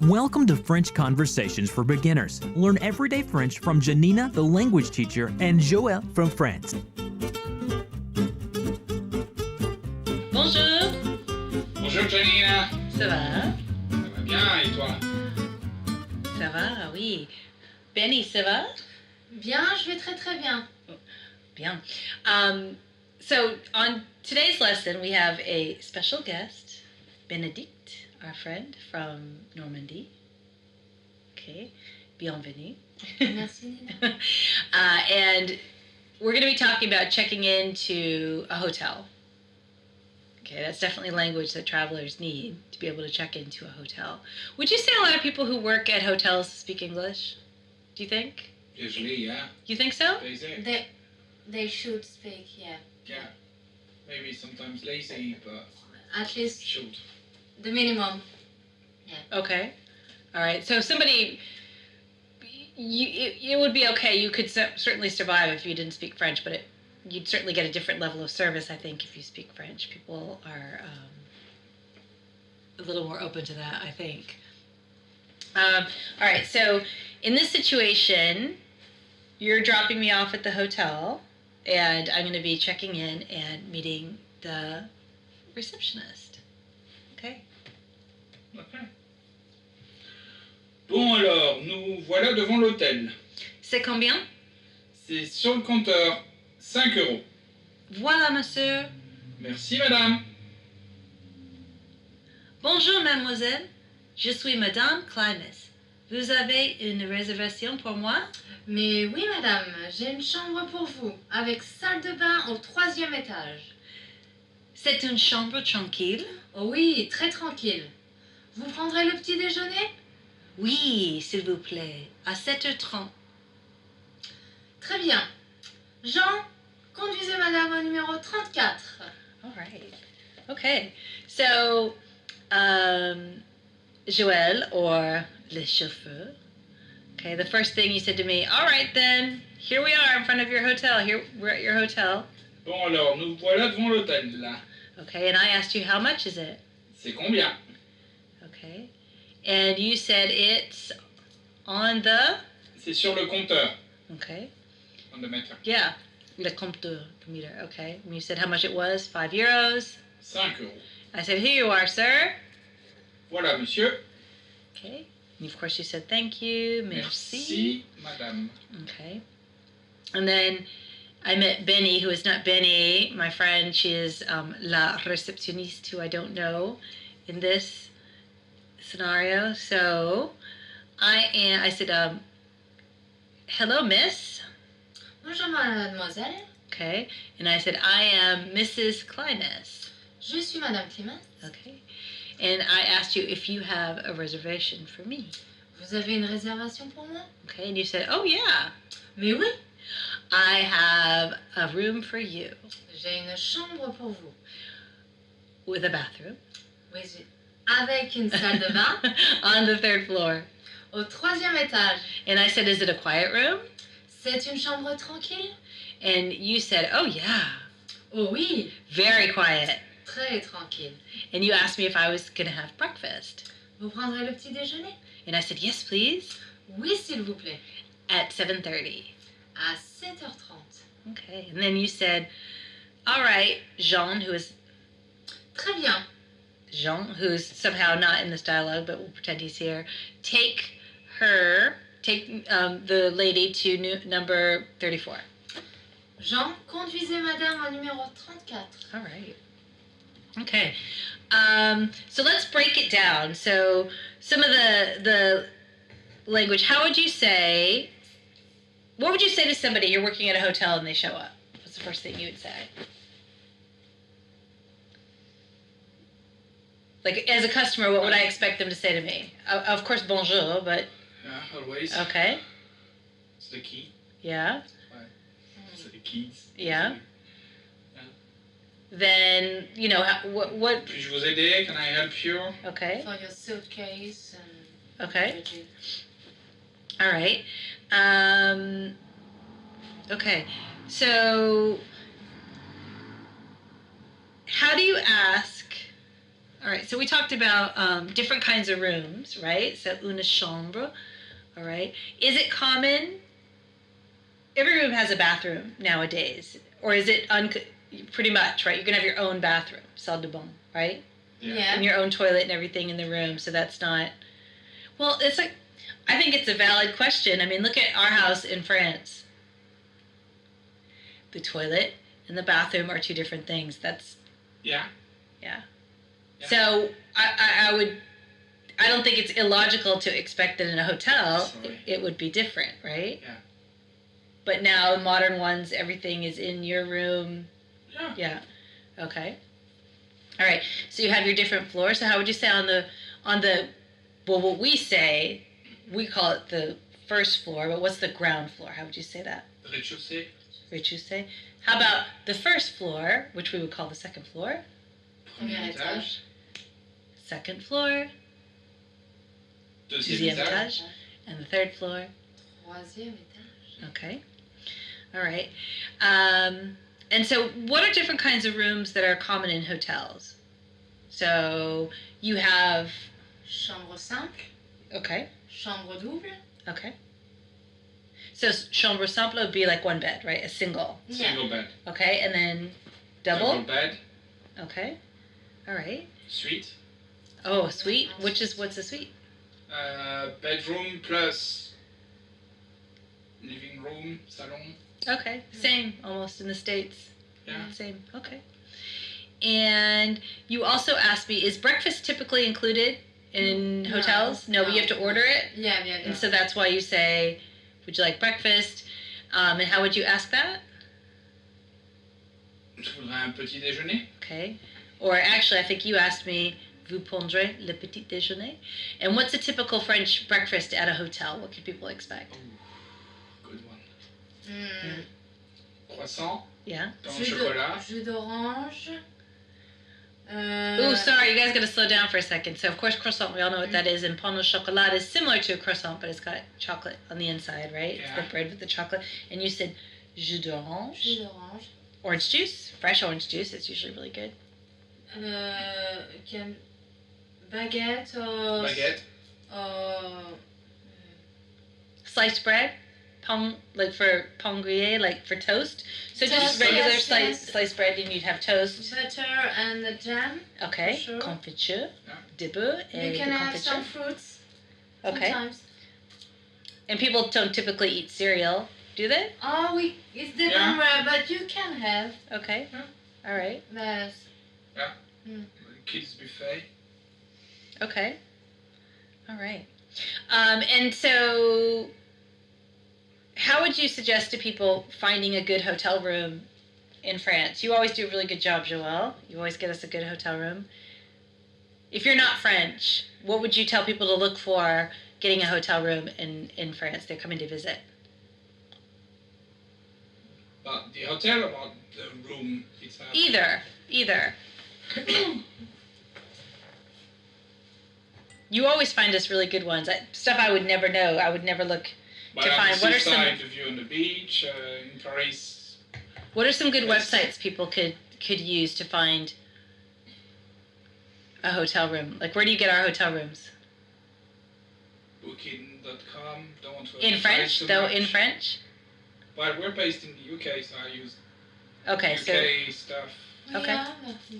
Welcome to French Conversations for Beginners. Learn everyday French from Janina, the language teacher, and Joël from France. Bonjour. Bonjour Janina. Ça va? Ça va bien et toi? Ça va, oui. Benny, ça va? Bien, je vais très très bien. Bien. So on today's lesson, we have a special guest, Benedict, our friend from Normandy. Okay, bienvenue. Merci Nina. And we're going to be talking about checking into a hotel. Okay, that's definitely language that travelers need to be able to check into a hotel. Would you say a lot of people who work at hotels speak English? Do you think? Usually, yeah. You think so? Lazy. They should speak, yeah. Yeah. Maybe sometimes lazy, but At least should. the minimum. Okay. All right. So if somebody, it would be okay. You could certainly survive if you didn't speak French, but you'd certainly get a different level of service, I think, if you speak French. People are a little more open to that, I think. All right. So in this situation, you're dropping me off at the hotel, and I'm going to be checking in and meeting the receptionist. Okay? Okay. Bon alors, nous voilà devant l'hôtel. C'est combien? C'est sur le compteur, 5 €. Voilà, monsieur. Merci madame. Bonjour, mademoiselle. Je suis madame Klimas. Vous avez une réservation pour moi? Mais oui madame, j'ai une chambre pour vous, avec salle de bain au 3e étage. C'est une chambre tranquille? Oh oui, très tranquille. Vous prendrez le petit déjeuner? Oui, s'il vous plaît, à 7h30. Très bien. Jean, conduisez madame au numéro 34. All right. Okay. So, Joël, or le chauffeur. Okay, the first thing you said to me, all right then, here we are in front of your hotel. Here, we're at your hotel. Bon alors, nous voilà devant l'hôtel là. Okay, and I asked you, how much is it? C'est combien? Okay. And you said it's on the... C'est sur le compteur. Okay. On the meter. Yeah, le compteur, the meter, okay. And you said how much it was, 5 euros. 5 €. I said, here you are, sir. Voilà monsieur. Okay. And of course you said, thank you, Merci madame. Okay. And then I met Benny, who is not Benny, my friend. She is la receptionist, who I don't know in this scenario. So I said, hello, miss. Bonjour mademoiselle. Okay. And I said, I am Mrs. Klimas. Je suis madame Klimas. Okay. And I asked you if you have a reservation for me. Vous avez une réservation pour moi? Okay. And you said, oh, yeah. Mais oui, I have a room for you j'ai une chambre pour vous. with a bathroom Oui, avec une salle de bain on the 3rd floor. au 3e étage. And I said, is it a quiet room? C'est une chambre tranquille? And you said, oh, yeah, Oh oui, very quiet. très tranquille. And you asked me if I was going to have breakfast. Vous prendrez le petit déjeuner? And I said, yes, please, Oui, s'il vous plaît. at 7:30. À 7h30. Okay. And then you said, all right, Jean, Très bien. who's somehow not in this dialogue, but we'll pretend he's here, take the lady to number 34. Jean, conduisez madame au numéro 34. All right. Okay. So let's break it down. So some of the language, what would you say to somebody, you're working at a hotel and they show up? What's the first thing you would say? Like, as a customer, what would I expect them to say to me? Of course, bonjour, but... Yeah, always. Okay. C'est the key. Yeah. C'est the keys. Yeah. Then, what... Puis-je vous aider? Can I help you? Okay. For your suitcase and Okay. everything. All right. Okay. So, how do you ask All right, so we talked about different kinds of rooms, right? So une chambre, all right. Is it common? Every room has a bathroom nowadays, or is it pretty much, right? You're gonna have your own bathroom, salle de bain, right? Yeah. And your own toilet and everything in the room, so that's not. Well, it's like, I think it's a valid question. I mean, look at our house in France. The toilet and the bathroom are two different things. That's Yeah. yeah. Yeah. So I don't think it's illogical to expect that in a hotel Sorry. it would be different, right? Yeah. But now modern ones, everything is in your room. Yeah. Yeah. Okay. All right. So you have your different floors. So how would you say on the well, what we say, we call it the first floor, but what's the ground floor? How would you say that? Rez-de-chaussée. Rez-de-chaussée. How about the first floor, which we would call the second floor? Premier étage. Second floor, Deuxième deuxième étage. étage, and the third floor. Troisième étage. Okay. All right. And so what are different kinds of rooms that are common in hotels? So you have, Chambre simple. okay, Chambre double. okay. So chambre simple would be like one bed, right? A single. Yeah. Single bed. Okay, and then Double double. bed. Okay. All right. Suite. Oh, a suite. What's a suite? Bedroom plus living room, salon. Okay. Same, almost in the States. Yeah. Same. Okay. And you also asked me, is breakfast typically included in No. hotels? No, but you have to order it. Yeah, yeah, yeah. And so that's why you say, would you like breakfast? And how would you ask that? Je voudrais un petit déjeuner. Okay. Or actually, I think you asked me, vous prendrez le petit déjeuner? And what's a typical French breakfast at a hotel? What can people expect? Good one. Mm. Croissant. Yeah. Pain au chocolat. Jus d'orange. Oh, sorry, you guys got to slow down for a second. So, of course, croissant, we all know what that is. And pain au chocolat is similar to a croissant, but it's got chocolate on the inside, right? Yeah. It's the bread with the chocolate. And you said jus d'orange. Jus d'orange. Orange juice, fresh orange juice. It's usually really good. Baguette or... Baguette. Or... Sliced bread, pain, like for pain grillé, like for toast. So just Toast, regular yes, sliced bread, and you'd have toast. butter and the jam. Okay. For sure. Confiture, Yeah. de bœuf, You et can de have some confiture. fruits. Okay. Sometimes. And people don't typically eat cereal, do they? Oh, it's different, but you can have. Okay. Yeah. All right. But Kids buffet. Okay. All right. And so, how would you suggest to people finding a good hotel room in France? You always do a really good job, Joelle. You always get us a good hotel room. If you're not French, what would you tell people to look for getting a hotel room in France? They're coming to visit. But the hotel or the room itself? Either. You always find us really good ones. Stuff I would never know. I would never look But to on find. the What are seaside, some? the view on the beach, in Paris. What are some good Yes. websites people could use to find a hotel room? Like, where do you get our hotel rooms? Booking.com. Don't want to In advertise French, too though. much. In French. But we're based in the UK, so I use Okay, UK stuff. Okay. Yeah,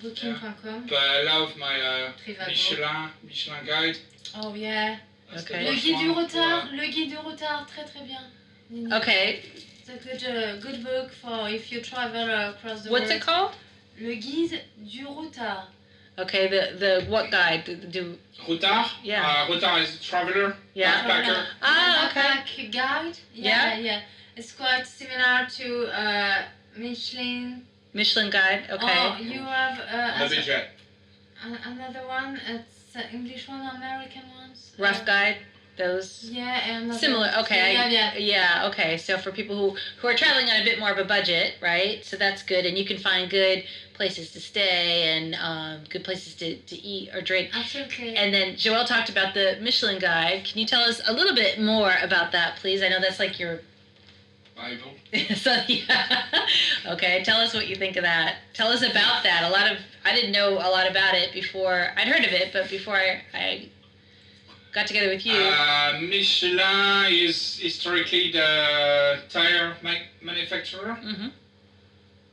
booking.com. But I love my Trivago. Michelin guide. Oh yeah. That's Okay. the Le first guide du one. retard. Le guide du retard, très très bien. so okay. It's a good book for if you travel across the What's world. it called? Le guide du retard. Okay, the what guide? Do Routard? Yeah. Routard is a traveler. Yeah. Backpacker. Ah, okay. Backpack guide. Yeah. It's quite similar to Michelin. Michelin guide. Okay. Oh, you have Le budget. another one. It's English one, American ones. Rough guide. Those. Yeah, and Similar. Okay. Yeah. Okay. So for people who are traveling on a bit more of a budget, right? So that's good, and you can find good places to stay and good places to eat or drink. Absolutely. And then Joelle talked about the Michelin guide. Can you tell us a little bit more about that, please? I know that's like your Bible. So yeah. Okay, tell us what you think of that. Tell us about that. I didn't know a lot about it before. I'd heard of it, but before I got together with you. Michelin is historically the tire manufacturer Mm-hmm.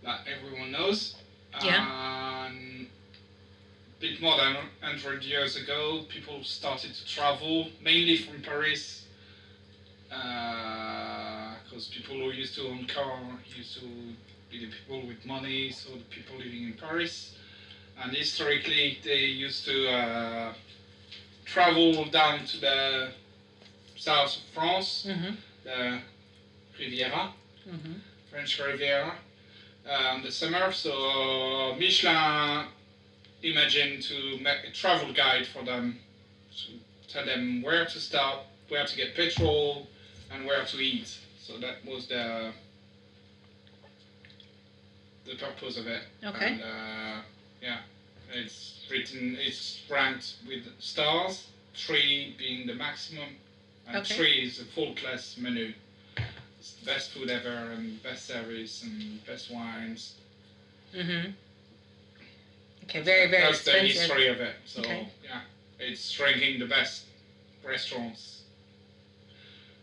that everyone knows. Yeah. A bit more than 100 years ago, people started to travel, mainly from Paris, because people who used to own car used to be the people with money, so the people living in Paris. And historically, they used to travel down to the south of France, Mm-hmm. the Riviera, Mm-hmm. French Riviera, in the summer. So Michelin imagined to make a travel guide for them, to tell them where to stop, where to get petrol, and where to eat. So that was the purpose of it. Okay. And yeah, it's ranked with stars, 3 being the maximum, and Okay. 3 is a full class menu. It's the best food ever, and best service, and best wines. Mm-hmm. Okay, very, very That's the expensive. history of it. So Okay. yeah, it's ranking the best restaurants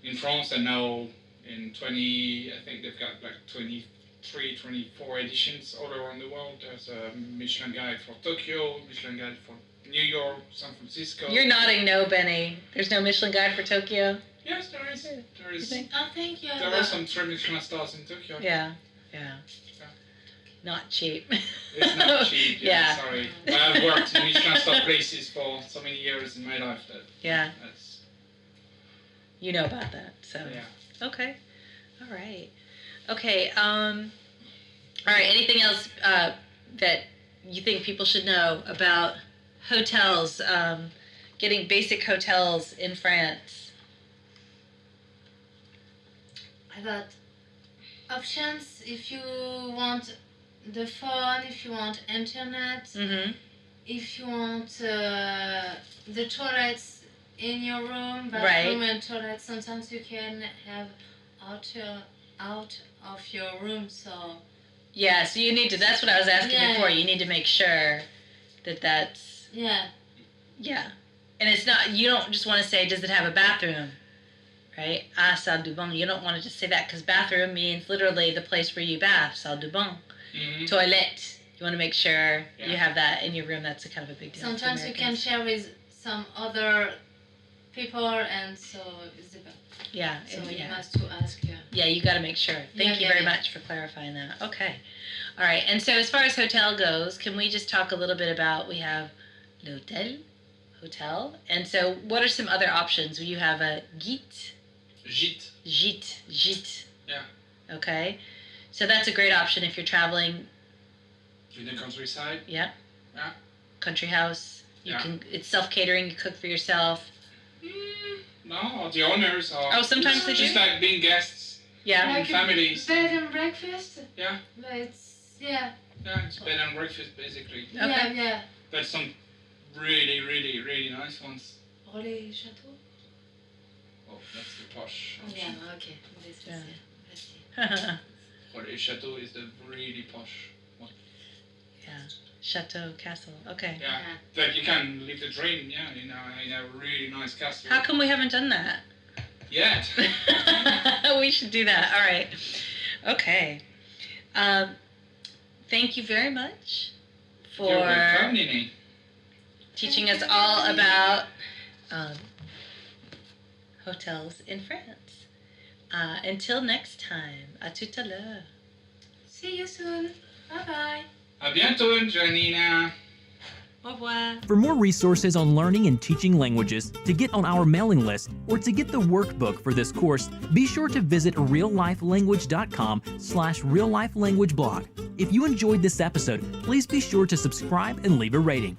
in France, and now in I think they've got like 23, 24 editions all around the world. There's a Michelin guide for Tokyo, Michelin guide for New York, San Francisco. You're nodding no, Benny. There's no Michelin guide for Tokyo? Yes, there is. There You is. think? I think you There are some 3 Michelin stars in Tokyo. Yeah. Not cheap. It's not cheap. Yeah. Sorry. But I've worked in Michelin star places for so many years in my life that Yeah, that's you know about that. So yeah. okay, all right, okay. All right. Anything else that you think people should know about hotels? Getting basic hotels in France. about options if you want the phone, if you want internet, Mm-hmm. if you want the toilets in your room, Right. bathroom and toilet. Sometimes you can have out of your room, so Yeah. So you need to. That's what I was asking Yeah. before. You need to make sure that that's yeah. yeah. And it's not. You don't just want to say, does it have a bathroom? Right? Ah, salle de bain. You don't want to just say that because bathroom means literally the place where you bath. Salle de bain. Mhm. Toilet. You want to make sure Yeah. you have that in your room. That's a kind of a big deal. for Sometimes you can Americans. share with some other people, and so it's different. Yeah. So and- you yeah. must to ask. Yeah, you got to make sure. Thank you Yeah, very yeah. much for clarifying that. Okay. All right. And so as far as hotel goes, can we just talk a little bit about, we have l'hôtel, hotel. And so what are some other options? You have a gîte, gîte. Yeah. Okay. So that's a great option if you're traveling. In the countryside. Yeah. Yeah. Country house. You Yeah. can. It's self-catering. You cook for yourself. No, the owners are. Oh, sometimes they just do? like being guests Yeah. and families. Bed and breakfast. Yeah. But it's yeah. Yeah, it's bed and breakfast basically. Okay. Yeah. But some really, really, really nice ones. Relais Château. Oh, that's the posh. Yeah. Okay. Yeah. Merci. Relais Chateau is the really posh one. Yeah. Chateau, castle. Okay. Yeah. But you can live the dream, yeah, in a really nice castle. How come we haven't done that? Yet. We should do that. All right. Okay. Thank you very much You're welcome, for Nini. teaching us all about hotels in France. Until next time, à tout à l'heure. See you soon. Bye bye. À bientôt, Janina. Au revoir. For more resources on learning and teaching languages, to get on our mailing list, or to get the workbook for this course, be sure to visit reallifelanguage.com/reallifelanguageblog. If you enjoyed this episode, please be sure to subscribe and leave a rating.